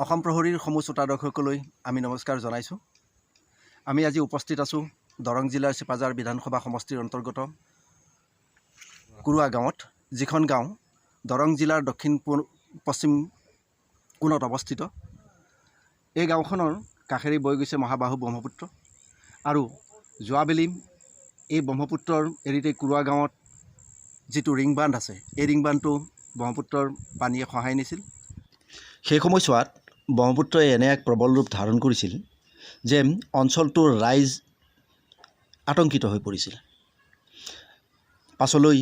অসম প্ৰহৰীৰ সমূহ শ্ৰোতাদৰ্শকলৈ আমি নমস্কাৰ জনাইছোঁ। আমি আজি উপস্থিত আছোঁ দৰং জিলাৰ চিপাঝাৰ বিধানসভা সমষ্টিৰ অন্তৰ্গত কুৰুৱা গাঁৱত, যিখন গাঁও দৰং জিলাৰ দক্ষিণ পশ্চিম কোণত অৱস্থিত। এই গাঁওখনৰ কাষেৰে বৈ গৈছে মহাবাহু ব্ৰহ্মপুত্ৰ আৰু যোৱাবেলি এই ব্ৰহ্মপুত্ৰৰ এৰিতে কুৰুৱা গাঁৱত যিটো ৰিং বান্ধ আছে, এই ৰিং বান্ধটো ব্ৰহ্মপুত্ৰৰ পানীয়ে খহাই নিছিল। সেই সময়ছোৱাত ব্ৰহ্মপুত্ৰই এনে এক প্ৰবল ৰূপ ধাৰণ কৰিছিল যে অঞ্চলটোৰ ৰাইজ আতংকিত হৈ পৰিছিল। পাছলৈ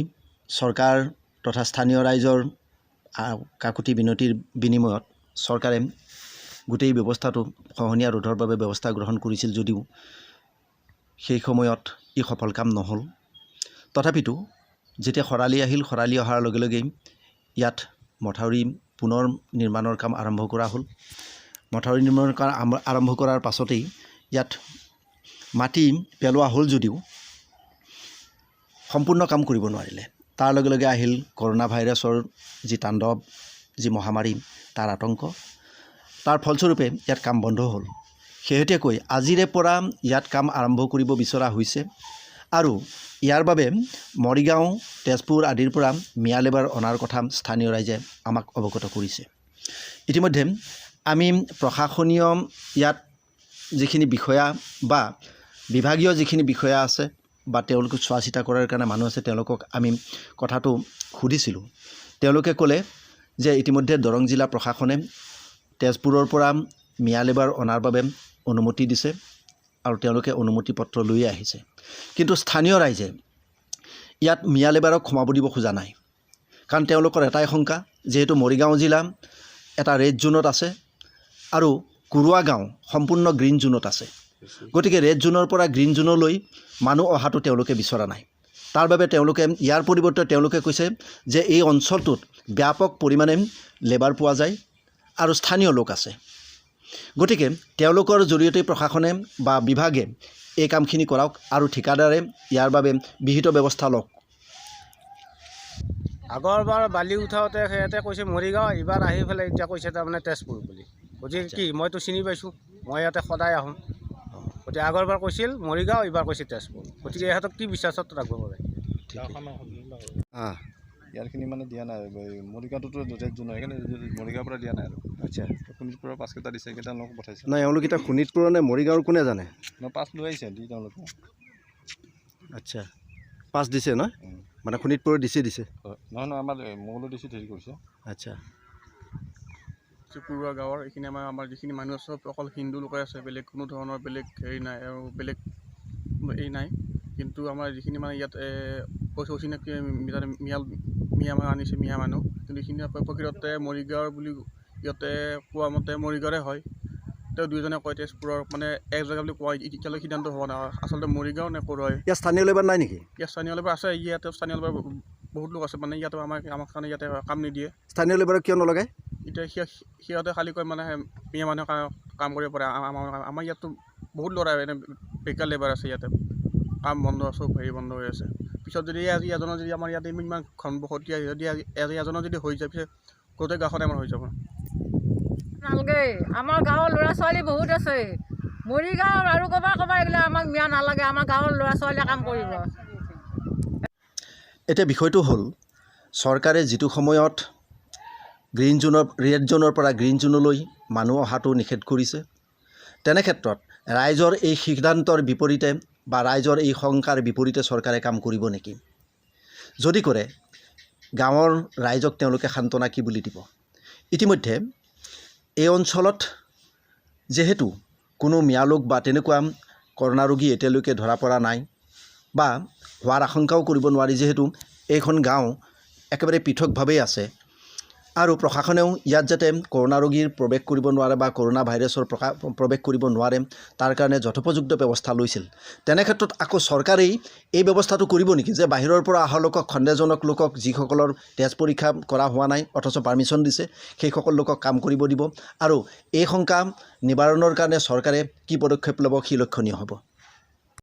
চৰকাৰ তথা স্থানীয় ৰাইজৰ কাকুতি বিনতিৰ বিনিময়ত চৰকাৰে গোটেই ব্যৱস্থাটো খহনীয়া ৰোধৰ বাবে ব্যৱস্থা গ্ৰহণ কৰিছিল যদিও সেই সময়ত ই সফল কাম নহ'ল। তথাপিতো যেতিয়া খৰালি আহিল, খৰালি অহাৰ লগে লগেই ইয়াত মথাউৰি পুনৰ নিৰ্মাণৰ কাম আৰম্ভ কৰা হ'ল। মথাউৰি নিৰ্মাণৰ কাম আৰম্ভ কৰাৰ পাছতেই ইয়াত মাটি পেলোৱা হ'ল যদিও সম্পূৰ্ণ কাম কৰিব নোৱাৰিলে। তাৰ লগে লগে আহিল কৰোণা ভাইৰাছৰ যি তাণ্ডৱ, যি মহামাৰী, তাৰ আতংক। তাৰ ফলস্বৰূপে ইয়াত কাম বন্ধ হ'ল। শেহতীয়াকৈ আজিৰে পৰা ইয়াত কাম আৰম্ভ কৰিব বিচৰা হৈছে আৰু ইয়াৰ বাবে মৰিগাঁও, তেজপুৰ আদিৰ পৰা মিয়া লেবাৰ অনাৰ কথা স্থানীয় ৰাইজে আমাক অৱগত কৰিছে। ইতিমধ্যে আমি প্ৰশাসনীয় ইয়াত যিখিনি বিষয়া বা বিভাগীয় যিখিনি বিষয়া আছে বা তেওঁলোকক চোৱা চিতা কৰাৰ কাৰণে মানুহ আছে, তেওঁলোকক আমি কথাটো সুধিছিলোঁ। তেওঁলোকে ক'লে যে ইতিমধ্যে দৰং জিলা প্ৰশাসনে তেজপুৰৰ পৰা মিয়া লেবাৰ অনাৰ বাবে অনুমতি দিছে আৰু তেওঁলোকে অনুমতি পত্ৰ লৈ আহিছে। কিন্তু স্থানীয় ৰাইজে ইয়াত মিয়া লেবাৰক সোমাব দিব খোজা নাই, কাৰণ তেওঁলোকৰ এটাই শংকা, যিহেতু মৰিগাঁও জিলা এটা ৰেড জোনত আছে আৰু কুৰুৱা গাঁও সম্পূৰ্ণ গ্ৰীণ জোনত আছে। গতিকে ৰেড জোনৰ পৰা গ্ৰীণ জোনলৈ মানুহ অহাটো তেওঁলোকে বিচৰা নাই। তাৰ বাবে তেওঁলোকে ইয়াৰ পৰিৱৰ্তে তেওঁলোকে কৈছে যে এই অঞ্চলটোত ব্যাপক পৰিমাণে লেবাৰ পোৱা যায় আৰু স্থানীয় লোক আছে। গতিকে তেওঁলোকৰ জৰিয়তে প্ৰশাসনে বা বিভাগে এই কামখিনি কৰাওক আৰু ঠিকাদাৰে ইয়াৰ বাবে বিহিত ব্যৱস্থা লওক। আগৰবাৰ বালি উঠাওঁতে সিহঁতে কৈছে মৰিগাঁও, এইবাৰ আহি পেলাই এতিয়া কৈছে তাৰমানে তেজপুৰ বুলি। গতিকে কি মইতো চিনি পাইছোঁ, মই ইয়াতে সদায় আহোঁ। গতিকে আগৰবাৰ কৈছিল মৰিগাঁও, এইবাৰ কৈছে তেজপুৰ। গতিকে ইহঁতক কি বিশ্বাসত ৰাখিব পাৰে? ইয়াৰখিনি মানে দিয়া নাই, মৰিগাঁওটোতো ৰেড জোন হয়, সেইকাৰণে মৰিগাঁৱৰ পৰা দিয়া নাই আৰু। আচ্ছা, শোণিতপুৰৰ পাছকেইটা দিছে, সেইকেইটা লোক পঠাইছে। নাই এওঁলোক এতিয়া শোণিতপুৰৰ নে মৰিগাঁৱৰ কোনে জানে? পাছ লৈ আহিছে দি তেওঁলোকে। আচ্ছা, পাছ দিছে ন? মানে শোণিতপুৰৰ দিছে নহয় আমাৰ মংগলৰ ডিচিত হেৰি কৰিছে। আচ্ছা, কুৰুৱা গাঁৱৰ এইখিনি আমাৰ যিখিনি মানুহ আছে অকল হিন্দু লোকে আছে, বেলেগ কোনো ধৰণৰ বেলেগ হেৰি নাই আৰু বেলেগ এই নাই। কিন্তু আমাৰ যিখিনি মানে ইয়াত অচিনাকি মিয়া মানুহ আনিছে, মিয়া মানুহ, কিন্তু এইখিনি প্ৰকৃততে মৰিগাঁৱৰ বুলি ইয়াতে কোৱা মতে মৰিগাঁৱৰে হয়। তেওঁ দুয়োজনে কয় তেজপুৰৰ, মানে এক জেগা বুলি কোৱা এতিয়ালৈ সিদ্ধান্ত হোৱা নাই আচলতে মৰিগাঁও নে ক'ৰ হয়। ইয়াত স্থানীয় লেবাৰ নাই নেকি? ইয়াত স্থানীয় লেবাৰ আছে, ইয়াতে স্থানীয় লেবাৰ বহুত লোক আছে, মানে ইয়াতে আমাক কাৰণে ইয়াতে কাম নিদিয়ে। স্থানীয় লেবাৰক কিয় নলগায়? এতিয়া সিহঁতে খালী কয় মানে মিয়া মানুহে কাম কৰিব পাৰে। আমাৰ ইয়াততো বহুত ল'ৰা এনে বেকাৰ লেবাৰ আছে, ইয়াতে কাম বন্ধ, চব হেৰি বন্ধ হৈ আছে। পিছত যদি আজি এজনৰ যদি আমাৰ ইয়াতে ইমান ঘন বসতি যদি আজি এজনৰ যদি হৈ যায়, পিছত গোটেই গাঁওখনে আমাৰ হৈ যাব। নালাগে, আমাৰ গাঁৱৰ ল'ৰা ছোৱালী বহুত আছে। মৰিগাঁৱৰ আৰু ক'ৰবাত এইবিলাক আমাক মিয়া নালাগে, আমাৰ গাঁৱৰ ল'ৰা ছোৱালীয়ে কাম কৰিব। এতিয়া বিষয়টো হ'ল চৰকাৰে যিটো সময়ত ৰেড জোনৰ পৰা গ্ৰীণ জোনলৈ মানুহ অহাটো নিষেধ কৰিছে, তেনে ক্ষেত্ৰত ৰাইজৰ এই সিদ্ধান্তৰ বিপৰীতে বা ৰাইজৰ এই শংকাৰ বিপৰীতে চৰকাৰে কাম কৰিব নেকি? যদি কৰে, গাঁৱৰ ৰাইজক তেওঁলোকে সান্তনা কি বুলি দিব? ইতিমধ্যে এই অঞ্চলত যিহেতু কোনো মিয়া লোক বা তেনেকুৱা কৰোণা ৰোগী এতিয়ালৈকে ধৰা পৰা নাই বা হোৱাৰ আশংকাও কৰিব নোৱাৰি, যিহেতু এইখন গাঁও একেবাৰে পৃথকভাৱেই আছে আৰু প্ৰশাসনেও ইয়াত যাতে কৰোণা ৰোগীৰ প্ৰৱেশ কৰিব নোৱাৰে বা কৰোণা ভাইৰাছৰ প্ৰৱেশ কৰিব নোৱাৰে, তাৰ কাৰণে যথোপযুক্ত ব্যৱস্থা লৈছিল। তেনে ক্ষেত্ৰত আকৌ চৰকাৰেই এই ব্যৱস্থাটো কৰিব নেকি যে বাহিৰৰ পৰা অহা লোকক, সন্দেহজনক লোকক, যিসকলৰ তেজ পৰীক্ষা কৰা হোৱা নাই অথচ পাৰ্মিশ্যন দিছে, সেইসকল লোকক কাম কৰিব দিব? আৰু এই শংকা নিবাৰণৰ কাৰণে চৰকাৰে কি পদক্ষেপ ল'ব, সি লক্ষণীয় হ'ব।